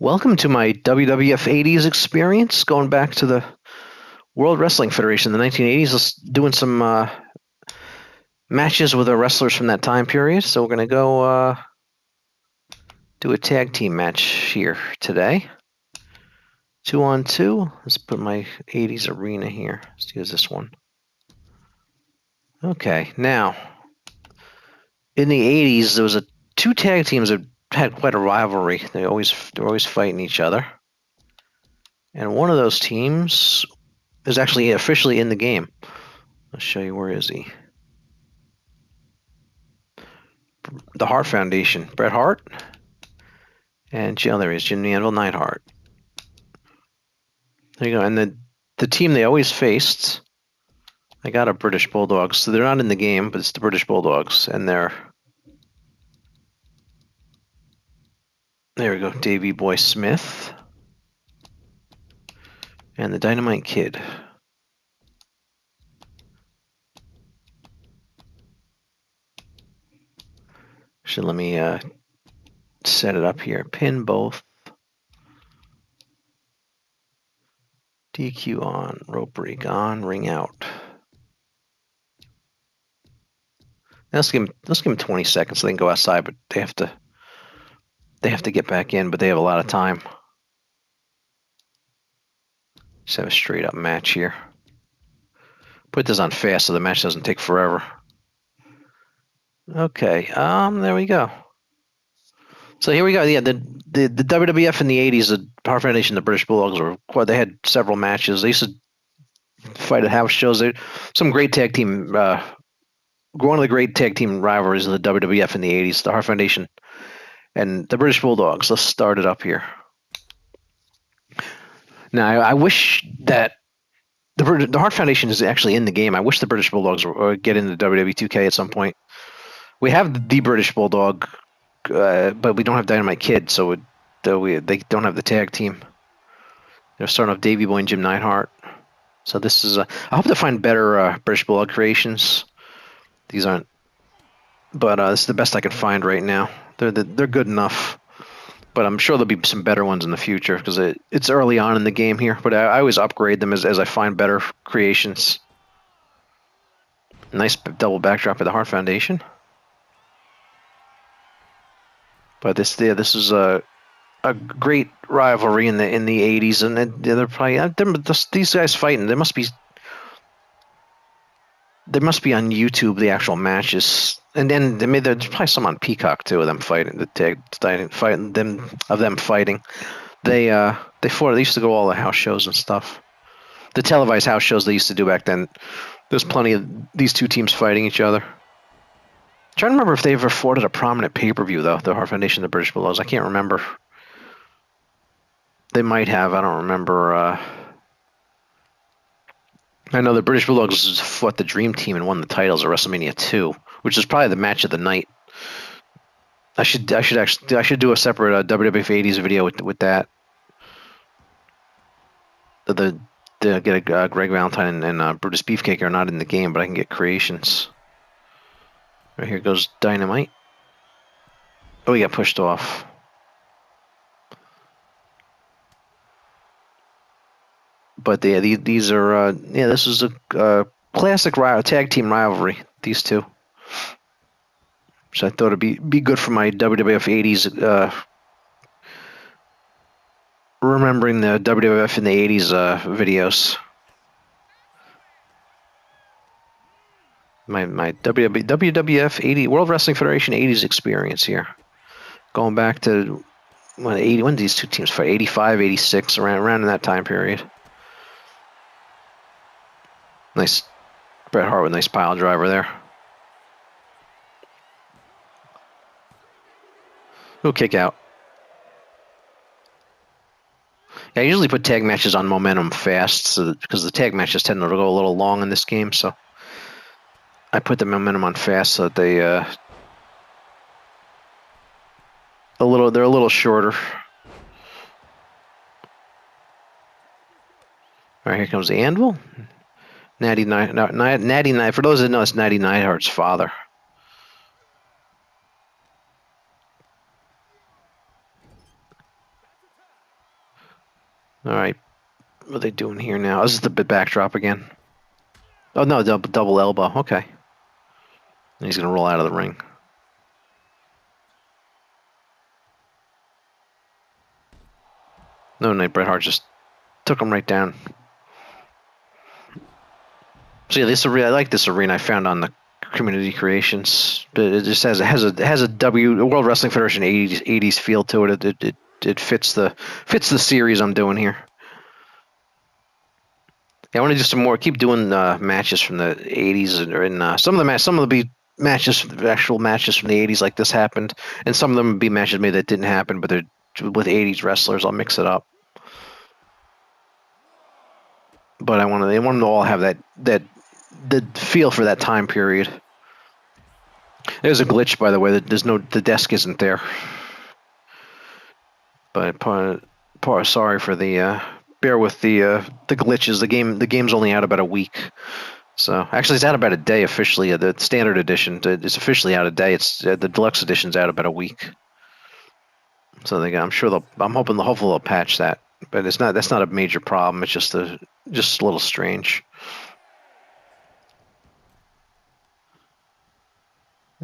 Welcome to my WWF 80s experience, going back to the World Wrestling Federation in the 1980s. Let's doing some matches with the wrestlers from that time period. So we're going to go do a tag team match here today. 2-on-2. Let's put my 80s arena here. Let's use this one. Okay, now, in the 80s, there was two tag teams that had quite a rivalry. They're always fighting each other. And one of those teams is actually officially in the game. I'll show you, where is he? The Hart Foundation. Bret Hart. And there he is, Jim Anvil Neidhart. There you go. And the team they always faced, I got a British Bulldogs. So they're not in the game, but it's the British Bulldogs. And there we go, Davey Boy Smith. And the Dynamite Kid. Actually, let me set it up here. Pin both. DQ on, rope break on, ring out. Now let's give them 20 seconds so they can go outside, but they have to get back in, but they have a lot of time. Just have a straight up match here. Put this on fast so the match doesn't take forever. Okay, there we go. So here we go. Yeah, the WWF in the 80s, the Hart Foundation, the British Bulldogs they had several matches. They used to fight at house shows. Some great tag team. One of the great tag team rivalries of the WWF in the 80s, the Hart Foundation and the British Bulldogs. Let's start it up here. Now, I wish that the Hart Foundation is actually in the game. I wish the British Bulldogs would get into WWE2K at some point. We have the British Bulldog, but we don't have Dynamite Kid, so they don't have the tag team. They're starting off Davey Boy and Jim Neidhart. So this is I hope to find better British Bulldog creations. These aren't, but this is the best I can find right now. They're good enough, but I'm sure there'll be some better ones in the future because it's early on in the game here. But I always upgrade them as I find better creations. Nice double backdrop of the Hart Foundation. But this is a great rivalry in the 80s, and they're probably these guys fighting. They must be on YouTube, the actual matches, and then there's probably some on Peacock too of them fighting. Them fighting. They used to go all the house shows and stuff. The televised house shows they used to do back then. There's plenty of these two teams fighting each other. I'm trying to remember if they ever fought at a prominent pay-per-view, though, the Hart Foundation, the British Bulldogs. I can't remember. They might have. I don't remember. I know the British Bulldogs fought the Dream Team and won the titles at WrestleMania 2, which is probably the match of the night. I should do a separate WWF 80s video with that. Greg Valentine and Brutus Beefcake are not in the game, but I can get creations. Right here goes Dynamite. Oh, he got pushed off. But these are this is a classic tag team rivalry. These two. So I thought it'd be good for my WWF 80s. Remembering the WWF in the 80s videos. My WWF 80 World Wrestling Federation 80s experience here. Going back to when did these two teams fight? 85, 86, around in that time period. Nice Bret Hart with a nice pile driver there. We'll kick out. Yeah, I usually put tag matches on momentum fast because the tag matches tend to go a little long in this game, so I put the momentum on fast so that they're a little shorter. All right, here comes the Anvil. Natty Night. For those that know, it's Natty Neidhart's father. All right, what are they doing here now? This is the backdrop again. Oh no, double elbow. Okay, and he's gonna roll out of the ring. No, Bret Hart just took him right down. So yeah, this arena, I like this arena. I found on the community creations. It just has a World Wrestling Federation 80s feel to it. It fits the series I'm doing here. Yeah, I want to do some more. Keep doing matches from the 80s, and some of them be matches, actual matches from the 80s, like this happened, and some of them be matches maybe that didn't happen, but they're with 80s wrestlers. I'll mix it up. But they want them to all have that the feel for that time period. There's a glitch, by the way. The desk isn't there. But sorry for the bear with the glitches. The game's only out about a week. So actually, it's out about a day officially. The standard edition is officially out a day. It's the deluxe edition's out about a week. So hopefully they'll patch that. But that's not a major problem. It's just a little strange.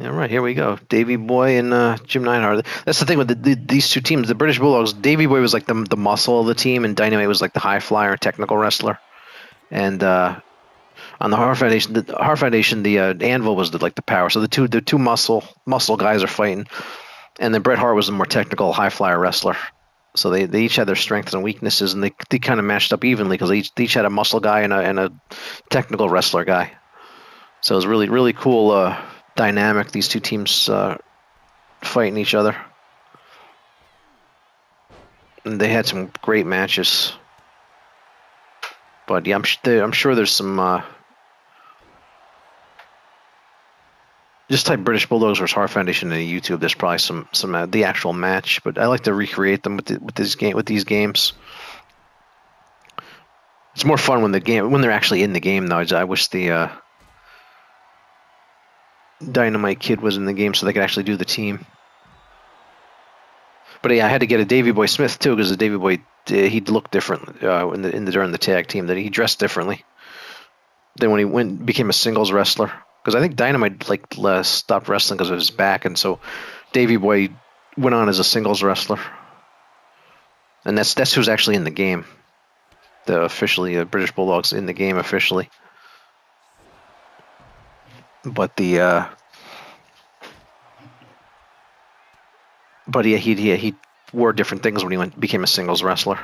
All right, here we go. Davey Boy and Jim Neidhart. That's the thing with these two teams. The British Bulldogs, Davey Boy was like the muscle of the team, and Dynamite was like the high flyer, technical wrestler. And on the Hart Foundation, the Anvil was like the power. So the two muscle guys are fighting, and then Bret Hart was the more technical, high flyer wrestler. So they each had their strengths and weaknesses, and they kind of matched up evenly because they each had a muscle guy and a technical wrestler guy. So it was really cool dynamic. These two teams fighting each other, and they had some great matches. But yeah, I'm sure there's some. Just type British Bulldogs versus Hart Foundation into YouTube. There's probably some the actual match, but I like to recreate them with these games. It's more fun when they're actually in the game though. I wish the Dynamite Kid was in the game so they could actually do the team. But yeah, I had to get a Davey Boy Smith too because the Davey Boy he looked different during the tag team. That he dressed differently than when he became a singles wrestler. Because I think Dynamite stopped wrestling because of his back, and so Davey Boy went on as a singles wrestler, and that's who's actually in the game. The officially British Bulldogs in the game officially, but he wore different things when he became a singles wrestler.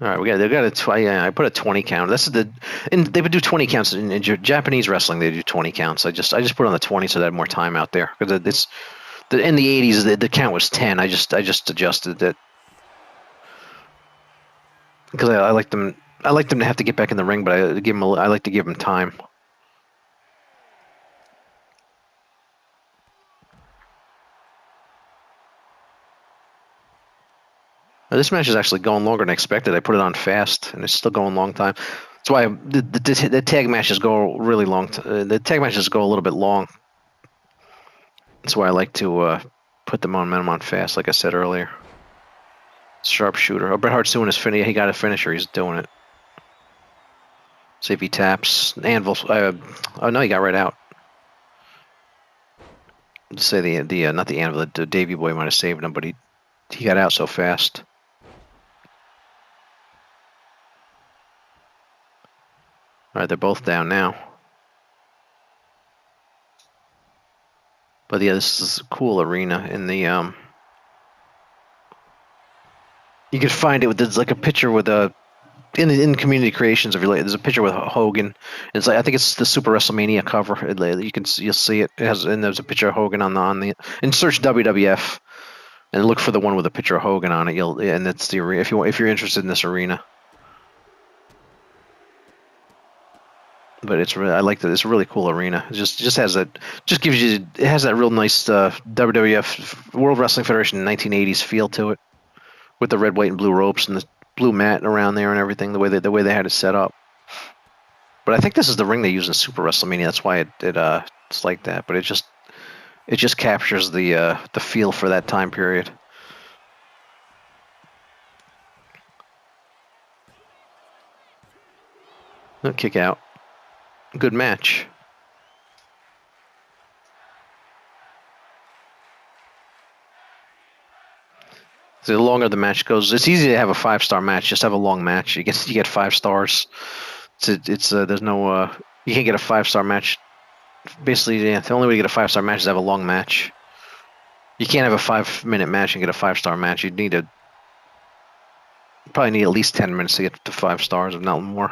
All right, they got I put a 20 count. They would do 20 counts in Japanese wrestling. They do 20 counts. I just put on the 20 so they had more time out there because in the 80s the count was 10. I just adjusted it because I like them. I like them to have to get back in the ring, but I like to give them time. This match is actually going longer than I expected. I put it on fast, and it's still going a long time. That's why the tag matches go really long. The tag matches go a little bit long. That's why I like to put them on fast, like I said earlier. Sharpshooter. Oh, Bret Hart's doing his finish. He got a finisher. He's doing it. See if he taps. Anvil. Oh no, he got right out. Say the not the Anvil. The Davey Boy might have saved him, but he got out so fast. All right, they're both down now. But yeah, this is a cool arena in the you can find it there's like a picture with in community creations if there's a picture with Hogan. It's like I think it's the Super WrestleMania cover. You'll see it. And there's a picture of Hogan on the and search WWF and look for the one with a picture of Hogan on it. And that's the arena if you're interested in this arena. But I like that. It's a really cool arena. It just has that. It has that real nice WWF World Wrestling Federation 1980s feel to it, with the red, white, and blue ropes and the blue mat around there and everything. The way they had it set up. But I think this is the ring they use in Super WrestleMania. That's why it's like that. But it just captures the feel for that time period. No kick out. Good match. So the longer the match goes, it's easy to have a 5-star match. Just have a long match. You get 5 stars. There's no you can't get a 5-star match. Basically, yeah, the only way to get a 5-star match is to have a long match. You can't have a 5-minute match and get a 5-star match. You probably need at least 10 minutes to get to 5 stars, if not more.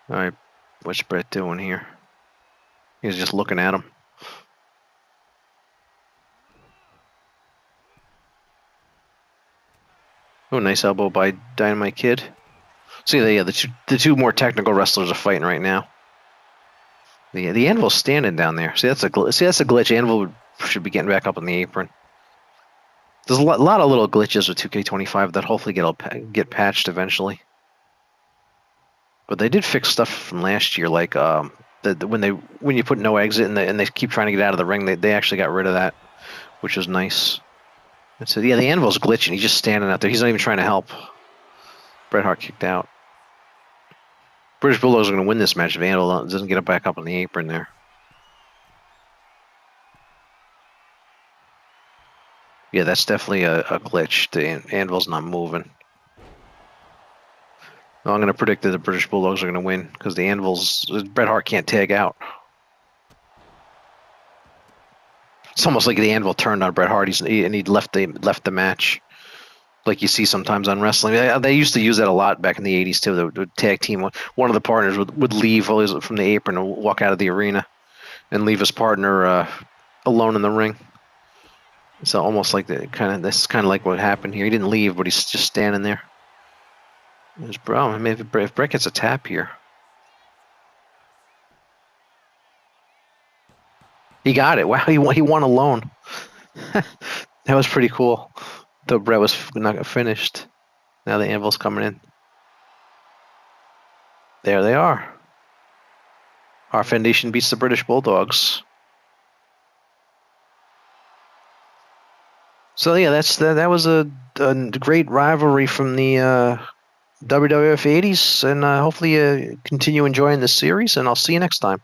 All right, what's Brett doing here? He's just looking at him. Oh, nice elbow by Dynamite Kid. See, the two more technical wrestlers are fighting right now. The Anvil's standing down there. See, that's a glitch. Anvil should be getting back up on the apron. There's a lot of little glitches with 2K25 that hopefully get patched eventually. But they did fix stuff from last year, like when you put no exit and they keep trying to get out of the ring, they actually got rid of that, which was nice. And so yeah, the Anvil's glitching. He's just standing out there. He's not even trying to help. Bret Hart kicked out. British Bulldogs are going to win this match if Anvil doesn't get it back up on the apron there. Yeah, that's definitely a glitch. The Anvil's not moving. No, I'm going to predict that the British Bulldogs are going to win because Bret Hart can't tag out. It's almost like the Anvil turned on Bret Hart and he left the match, like you see sometimes on wrestling. They used to use that a lot back in the 80s too. The tag team, one of the partners would leave from the apron and walk out of the arena and leave his partner alone in the ring. So almost like this is kind of like what happened here. He didn't leave, but he's just standing there. Maybe if Bret gets a tap here. He got it. Wow, he won alone. That was pretty cool. Though Bret was not finished. Now the Anvil's coming in. There they are. Our Foundation beats the British Bulldogs. So yeah, that was a great rivalry from the WWF 80s, and hopefully continue enjoying this series, and I'll see you next time.